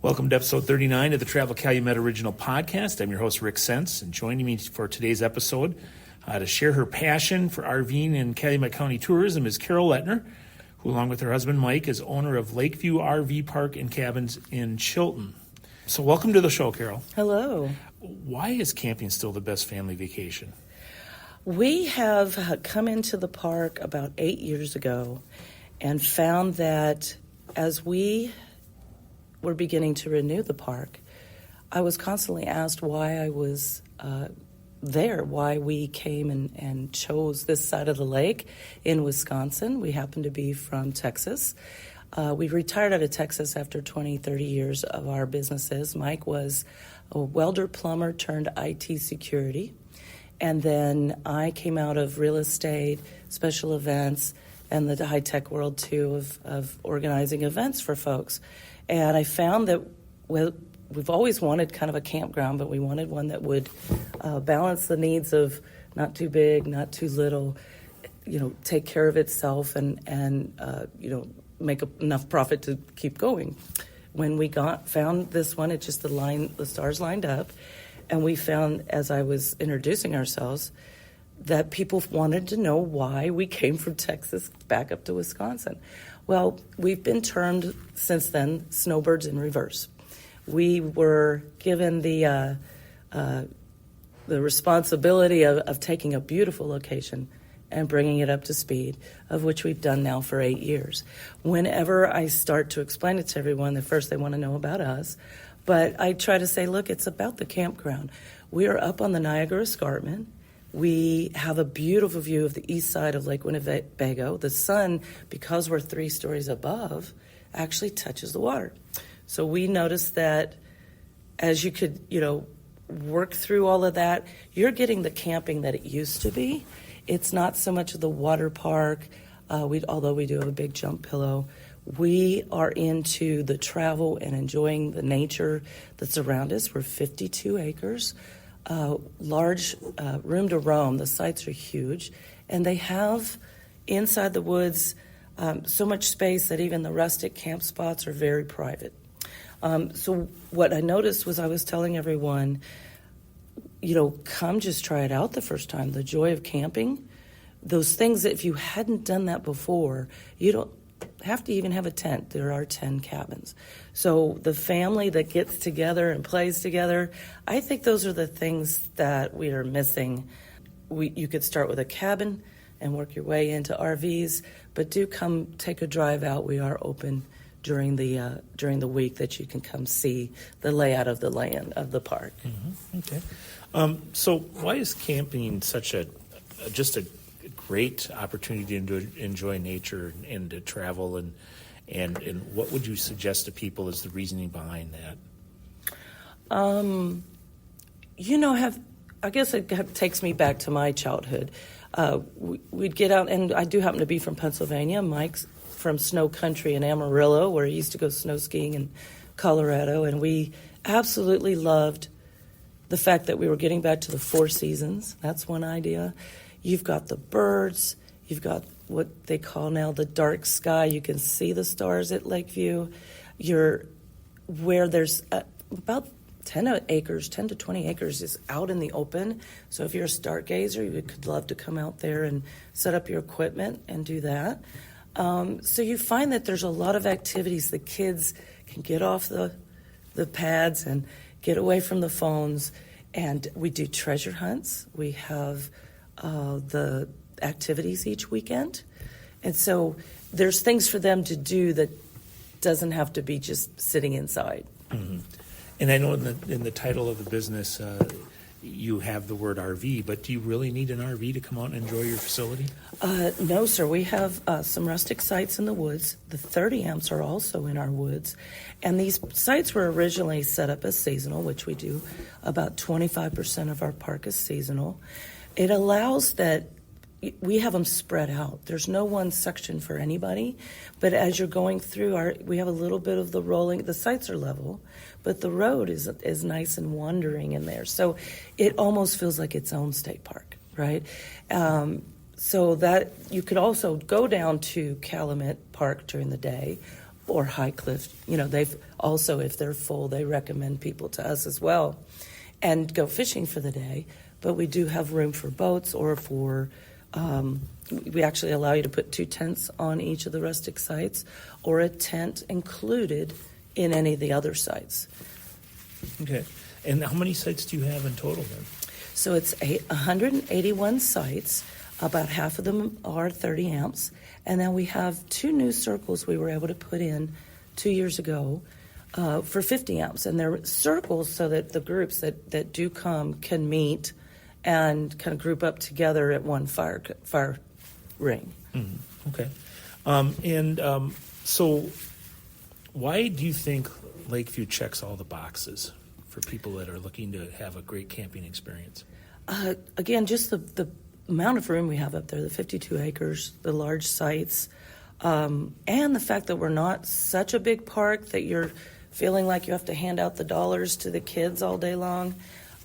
Welcome to episode 39 of the Travel Calumet Original Podcast. I'm your host, Rick Sense, and joining me for today's episode to share her passion for RVing and Calumet County tourism is Carol Letner, who, along with her husband, Mike, is owner of LakeView RV Park and Cabins in Chilton. So welcome to the show, Carol. Hello. Why is camping still the best family vacation? We have come into the park about 8 years ago and found that as we were beginning to renew the park, I was constantly asked why I was there, why we came and chose this side of the lake in Wisconsin. We happen to be from Texas. We retired out of Texas after 20, 30 years of our businesses. Mike was a welder plumber turned IT security. And then I came out of real estate, special events, and the high-tech world, too, of organizing events for folks. And I found that we've always wanted kind of a campground, but we wanted one that would balance the needs of not too big, not too little, take care of itself and make enough profit to keep going. When we found this one, it just the stars lined up, and we found, as I was introducing ourselves, that people wanted to know why we came from Texas back up to Wisconsin. Well, we've been termed since then snowbirds in reverse. We were given the responsibility of taking a beautiful location and bringing it up to speed, of which we've done now for 8 years. Whenever I start to explain it to everyone, at first they want to know about us, but I try to say, look, it's about the campground. We are up on the Niagara Escarpment. We have a beautiful view of the east side of Lake Winnebago. The sun, because we're 3 stories above, actually touches the water. So we noticed that as you could, work through all of that, you're getting the camping that it used to be. It's not so much of the water park, although we do have a big jump pillow. We are into the travel and enjoying the nature that's around us. We're 52 acres. Large room to roam. The sites are huge, and they have inside the woods so much space that even the rustic camp spots are very private. So what I noticed was I was telling everyone, come just try it out the first time. The joy of camping, those things that if you hadn't done that before, you don't have to even have a tent. There are 10 cabins. So the family that gets together and plays together, I think those are the things that we are missing. You could start with a cabin and work your way into RVs, but do come take a drive out. We are open during the week that you can come see the layout of the land of the park. Mm-hmm. Okay. So why is camping such a great opportunity to enjoy nature and to travel, and what would you suggest to people as the reasoning behind that? I guess it takes me back to my childhood. We'd get out, and I do happen to be from Pennsylvania. Mike's from snow country in Amarillo, where he used to go snow skiing in Colorado, and we absolutely loved the fact that we were getting back to the 4 seasons. That's one idea. You've got the birds. You've got what they call now the dark sky. You can see the stars at LakeView. You're where there's about 10 to 20 acres is out in the open. So if you're a stargazer, you could love to come out there and set up your equipment and do that. So you find that there's a lot of activities. The kids can get off the pads and get away from the phones. And we do treasure hunts. We have the activities each weekend. And so there's things for them to do that doesn't have to be just sitting inside. Mm-hmm. And I know in the title of the business, you have the word RV, but do you really need an RV to come out and enjoy your facility? No, sir. We have some rustic sites in the woods. The 30 amps are also in our woods. And these sites were originally set up as seasonal, which we do. About 25% of our park is seasonal. It allows that we have them spread out. There's no one section for anybody, but as you're going through we have a little bit of the rolling. The sites are level, but the road is nice and wandering in there. So it almost feels like its own state park, right? So that you could also go down to Calumet Park during the day, or High Cliff. They've also, if they're full, they recommend people to us as well, and go fishing for the day. But we do have room for boats or for, we actually allow you to put 2 tents on each of the rustic sites or a tent included in any of the other sites. Okay. And how many sites do you have in total then? So it's 181 sites. About half of them are 30 amps. And then we have 2 new circles we were able to put in 2 years ago for 50 amps. And they're circles so that the groups that do come can meet and kind of group up together at one fire ring. Mm-hmm. Okay. So why do you think LakeView checks all the boxes for people that are looking to have a great camping experience? Again, just the amount of room we have up there, the 52 acres, the large sites, and the fact that we're not such a big park that you're feeling like you have to hand out the dollars to the kids all day long,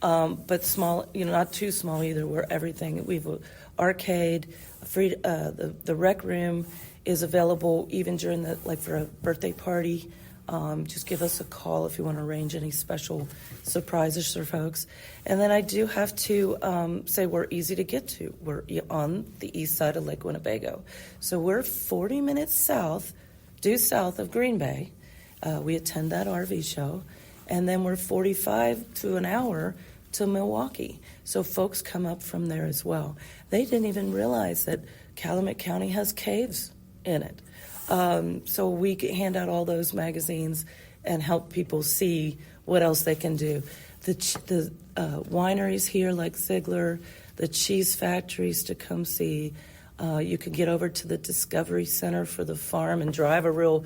but small, not too small either. We're everything. We've an arcade, the rec room is available even during for a birthday party. Just give us a call if you want to arrange any special surprises for folks. And then I do have to say we're easy to get to. We're on the east side of Lake Winnebago. So we're 40 minutes due south of Green Bay. We attend that RV show. And then we're 45 to an hour to Milwaukee. So folks come up from there as well. They didn't even realize that Calumet County has caves in it. So we hand out all those magazines and help people see what else they can do. The wineries here like Ziegler, the cheese factories to come see. You can get over to the Discovery Center for the farm and drive a real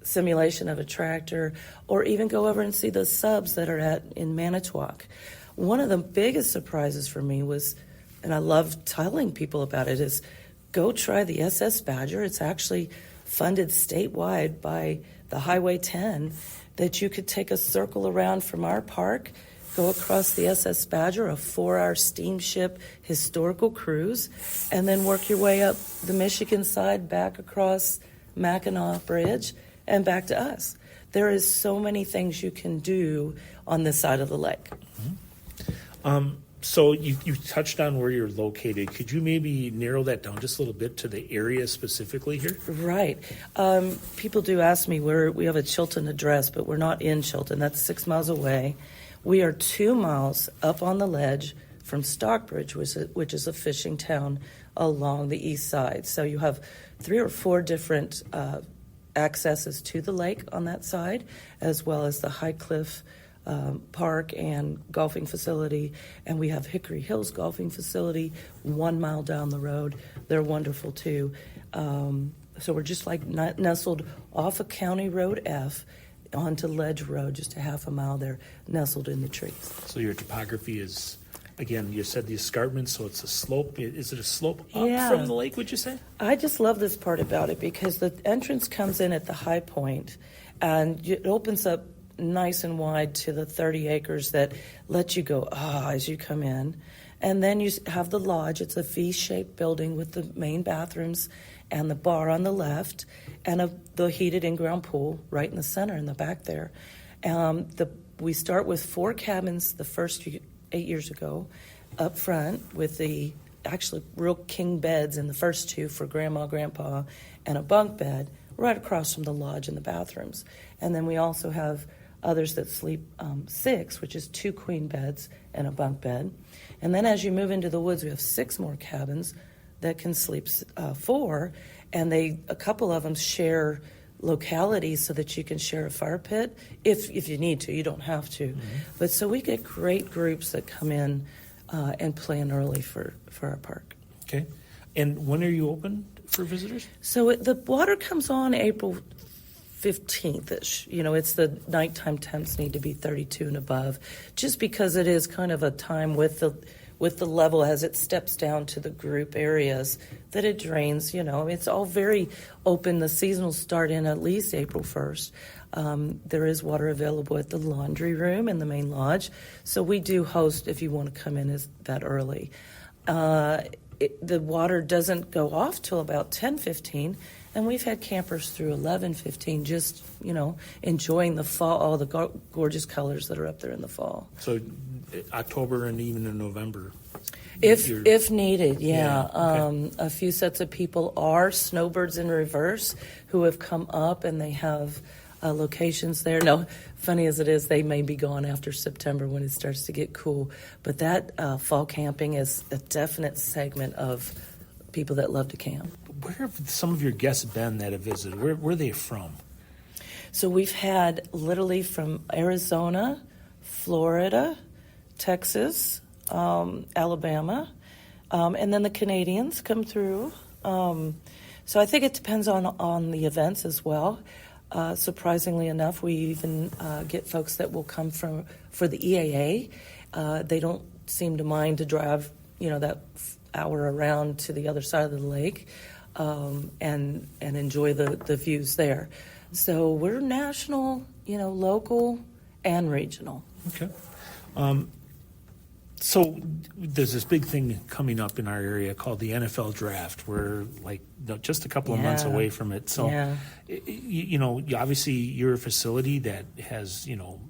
simulation of a tractor, or even go over and see the subs that are in Manitowoc. One of the biggest surprises for me was, and I love telling people about it, is go try the SS Badger. It's actually funded statewide by the Highway 10, that you could take a circle around from our park, go across the SS Badger, a 4-hour steamship historical cruise, and then work your way up the Michigan side, back across Mackinac Bridge, and back to us. There is so many things you can do on this side of the lake. Mm-hmm. So you touched on where you're located. Could you maybe narrow that down just a little bit to the area specifically here? Right. People do ask me where we have a Chilton address, but we're not in Chilton. That's 6 miles away. We are 2 miles up on the ledge from Stockbridge, which is a fishing town along the east side. So you have 3 or 4 different accesses to the lake on that side, as well as the High Cliff Park and golfing facility, and we have Hickory Hills golfing facility 1 mile down the road. They're wonderful too. So we're just nestled off of County Road F onto Ledge Road, just a half a mile there, nestled in the trees. So your topography is, again, you said the escarpment, so it's a slope. Is it a slope up from the lake, would you say? I just love this part about it because the entrance comes in at the high point, and it opens up nice and wide to the 30 acres that let you go as you come in. And then you have the lodge. It's a V-shaped building with the main bathrooms and the bar on the left, and the heated in-ground pool right in the center in the back there. We start with 4 cabins the first 8 years ago up front with the actually real king beds in the first 2 for grandma, grandpa, and a bunk bed right across from the lodge and the bathrooms. And then we also have others that sleep 6, which is 2 queen beds and a bunk bed. And then as you move into the woods, we have 6 more cabins that can sleep 4, and a couple of them share localities so that you can share a fire pit if you need to. You don't have to. Mm-hmm. But so we get great groups that come in and plan early for our park. Okay. And when are you open for visitors? So the water comes on April 15th-ish. It's the nighttime temps need to be 32 and above, just because it is kind of a time with the level as it steps down to the group areas that it drains. It's all very open. The season will start in at least April 1st. There is water available at the laundry room in the main lodge, so we do host if you want to come in that early. The water doesn't go off till about 10:15, And we've had campers through 11, 15, just, enjoying the fall, all the gorgeous colors that are up there in the fall. So October and even in November. If needed, yeah. Okay. A few sets of people are snowbirds in reverse who have come up, and they have locations there. No, funny as it is, they may be gone after September when it starts to get cool. But that fall camping is a definite segment of people that love to camp. Where have some of your guests been that have visited? Where are they from? So we've had literally from Arizona, Florida, Texas, Alabama, and then the Canadians come through. So I think it depends on the events as well. Surprisingly enough, we even get folks that will come for the EAA. They don't seem to mind to drive, that hour around to the other side of the lake and enjoy the views there. So we're national, local, and regional. Okay. So there's this big thing coming up in our area called the NFL Draft. We're just a couple of months away from it. So, obviously you're a facility that has,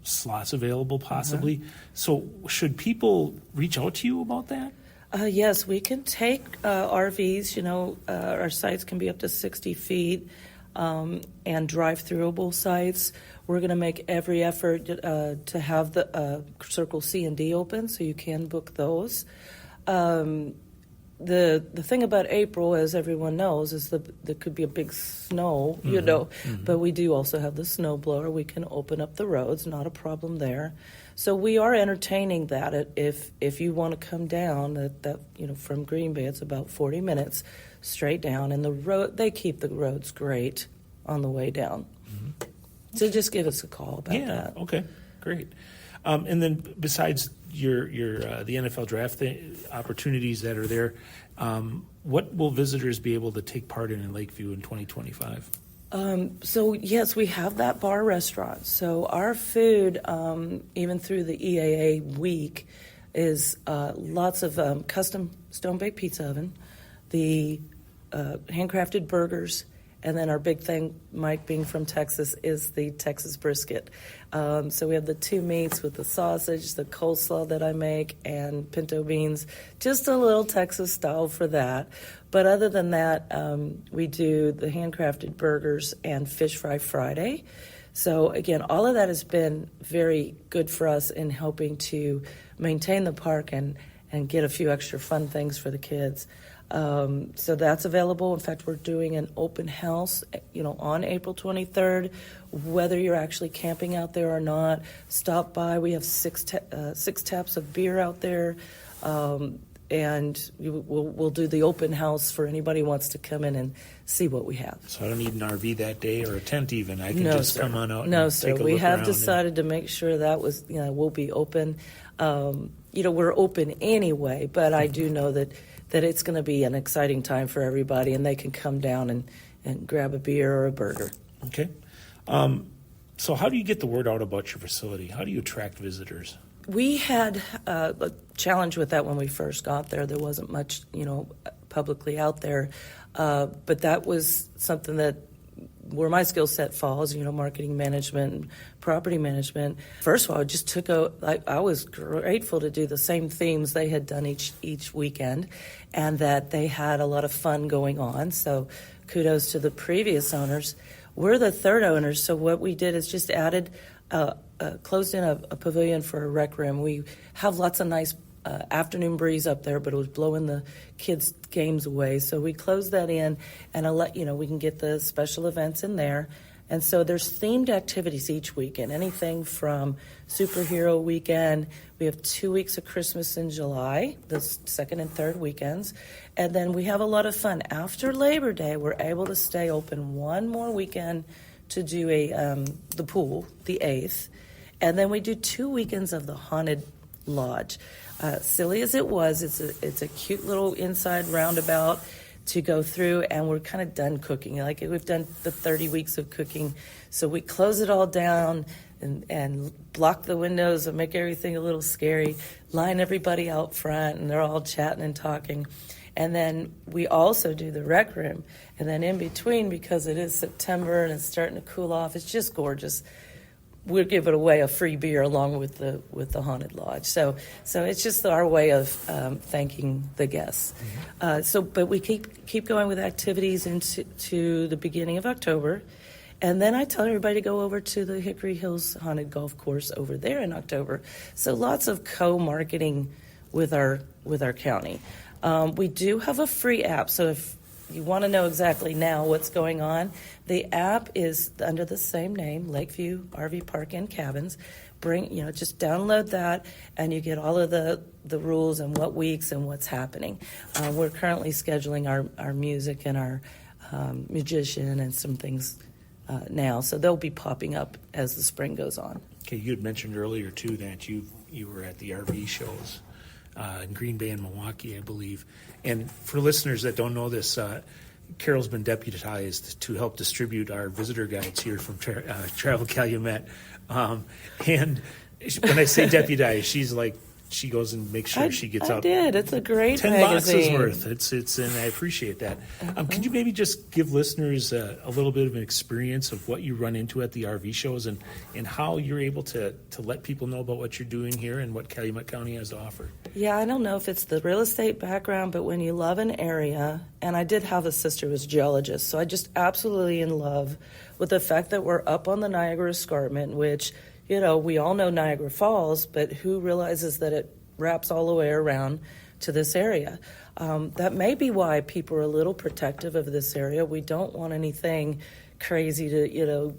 slots available possibly. So should people reach out to you about that? Yes, we can take RVs. Our sites can be up to 60 feet and drive-throughable sites. We're going to make every effort to have the Circle C and D open, so you can book those. The thing about April, as everyone knows, is there could be a big snow, but we do also have the snow blower. We can open up the roads, not a problem there. So we are entertaining that. If you want to come down, that from Green Bay, it's about 40 minutes straight down, and they keep the roads great on the way down. Mm-hmm. So just give us a call about that. Yeah, okay, great. And then besides your the NFL Draft opportunities that are there, what will visitors be able to take part in Lakeview in 2025? So yes, we have that bar restaurant. So our food, even through the EAA week, is lots of custom stone-baked pizza oven, the handcrafted burgers, and then our big thing, Mike being from Texas, is the Texas brisket. So we have the two meats with the sausage, the coleslaw that I make, and pinto beans. Just a little Texas style for that. But other than that, we do the handcrafted burgers and Fish Fry Friday. So again, all of that has been very good for us in helping to maintain the park and get a few extra fun things for the kids. So that's available. In fact, we're doing an open house, on April 23rd. Whether you're actually camping out there or not, stop by. We have six taps of beer out there, and we'll do the open house for anybody who wants to come in and see what we have. So I don't need an RV that day or a tent even. I can come on out. No, and sir. Take a We look have around decided to make sure that we'll be open. We're open anyway, but I do know that it's going to be an exciting time for everybody, and they can come down and grab a beer or a burger. Okay. So how do you get the word out about your facility? How do you attract visitors? We had a challenge with that when we first got there. There wasn't much, publicly out there, but that was something that where my skill set falls, marketing management and property management. First of all, it just I was grateful to do the same themes they had done each weekend, and that they had a lot of fun going on. So kudos to the previous owners. We're the third owners, so what we did is just added, closed in a pavilion for a rec room. We have lots of nice afternoon breeze up there, but it was blowing the kids' games away. So we closed that in, and we can get the special events in there. And so there's themed activities each weekend, anything from superhero weekend. We have 2 weeks of Christmas in July, the second and third weekends. And then we have a lot of fun. After Labor Day, we're able to stay open one more weekend to do the pool, the 8th. And then we do 2 weekends of the Haunted Lodge. Silly as it was, it's a cute little inside roundabout to go through, and we're kind of done cooking. Like we've done the 30 weeks of cooking, so we close it all down and block the windows and make everything a little scary, line everybody out front, and they're all chatting and talking. And then we also do the rec room. And then in between, because it is September and it's starting to cool off, it's just gorgeous. We'll give it away a free beer along with the haunted lodge. So it's just our way of thanking the guests. But we keep going with activities into the beginning of October. And then I tell everybody to go over to the Hickory Hills Haunted Golf Course over there in October. So lots of co-marketing with our county. We do have a free app, so if you want to know exactly now what's going on, the app is under the same name, LakeView RV Park and Cabins. Just download that, and you get all of the rules and what weeks and what's happening. We're currently scheduling our music and our magician and some things now, so they'll be popping up as the spring goes on. Okay, you had mentioned earlier too that you were at the RV shows in Green Bay and Milwaukee, I believe. And for listeners that don't know this, Carol's been deputized to help distribute our visitor guides here from Travel Calumet. And when I say deputized, she's like, she goes and makes sure she gets out. It's a great 10 magazine. boxes worth. It's and I appreciate that. Could you maybe just give listeners a little bit of an experience of what you run into at the RV shows and how you're able to let people know about what you're doing here and what Calumet County has to offer? Yeah, I don't know if it's the real estate background, but when you love an area, and I did have a sister who was a geologist, so I just absolutely in love with the fact that we're up on the Niagara Escarpment, which, we all know Niagara Falls, but who realizes that it wraps all the way around to this area? That may be why people are a little protective of this area. We don't want anything crazy to,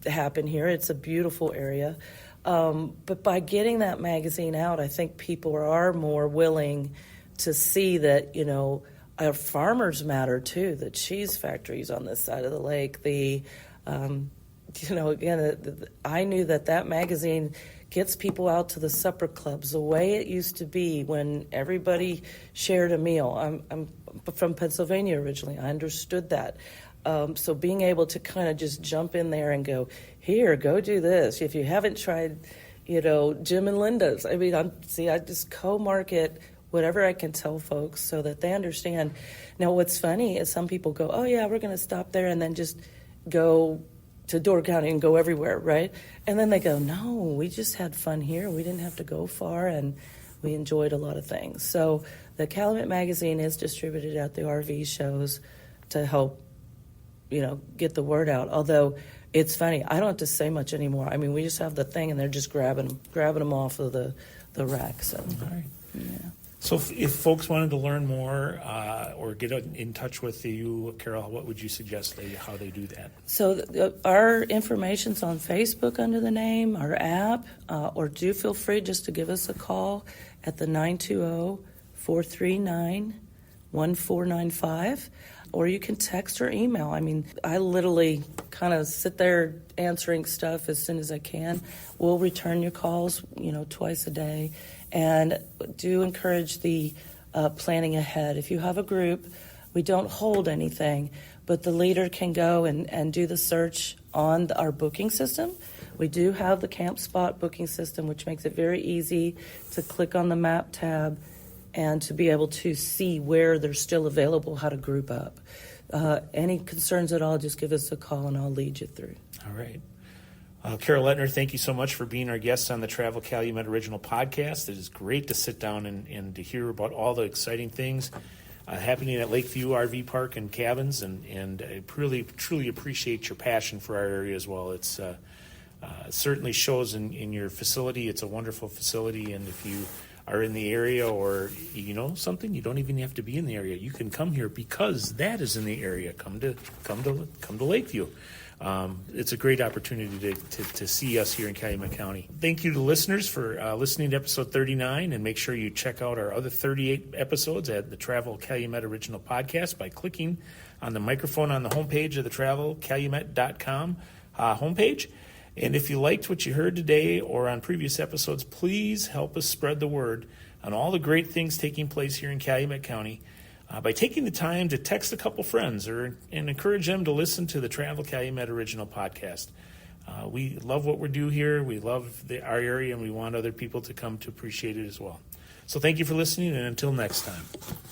happen here. It's a beautiful area. But by getting that magazine out, I think people are more willing to see that, our farmers matter too, the cheese factories on this side of the lake, I knew that magazine gets people out to the supper clubs the way it used to be when everybody shared a meal. I'm from Pennsylvania originally. I understood that. So being able to kind of just jump in there and go, here, go do this. If you haven't tried, Jim and Linda's. I mean, I just co-market whatever I can tell folks so that they understand. Now, what's funny is some people go, oh, yeah, we're going to stop there and then just go to Door County and go everywhere, right? And then they go, no, we just had fun here. We didn't have to go far, and we enjoyed a lot of things. So the Calumet magazine is distributed at the RV shows to help, get the word out. Although it's funny, I don't have to say much anymore. I mean, we just have the thing, and they're just grabbing them off of the rack. So, all right. Yeah. So if folks wanted to learn more or get in touch with you, Carol, what would you suggest how they do that? So our information's on Facebook under the name, our app, or do feel free just to give us a call at the 920-439-1495, or you can text or email. I mean, I literally kind of sit there answering stuff as soon as I can. We'll return your calls, twice a day. And do encourage the planning ahead. If you have a group, we don't hold anything, but the leader can go and do the search on our booking system. We do have the camp spot booking system, which makes it very easy to click on the map tab and to be able to see where they're still available, how to group up. Any concerns at all, just give us a call and I'll lead you through. All right. Carol Letner, thank you so much for being our guest on the Travel Calumet Original Podcast. It is great to sit down and to hear about all the exciting things happening at LakeView RV Park and Cabins, and I really, truly appreciate your passion for our area as well. It's certainly shows in your facility. It's a wonderful facility, and if you are in the area or something, you don't even have to be in the area. You can come here because that is in the area. Come to LakeView. It's a great opportunity to see us here in Calumet County. Thank you to listeners for listening to episode 39, and make sure you check out our other 38 episodes at the Travel Calumet Original Podcast by clicking on the microphone on the homepage of the travelcalumet.com homepage. And if you liked what you heard today or on previous episodes, please help us spread the word on all the great things taking place here in Calumet County by taking the time to text a couple friends and encourage them to listen to the Travel Calumet Original Podcast. We love what we do here. We love our area, and we want other people to come to appreciate it as well. So thank you for listening, and until next time.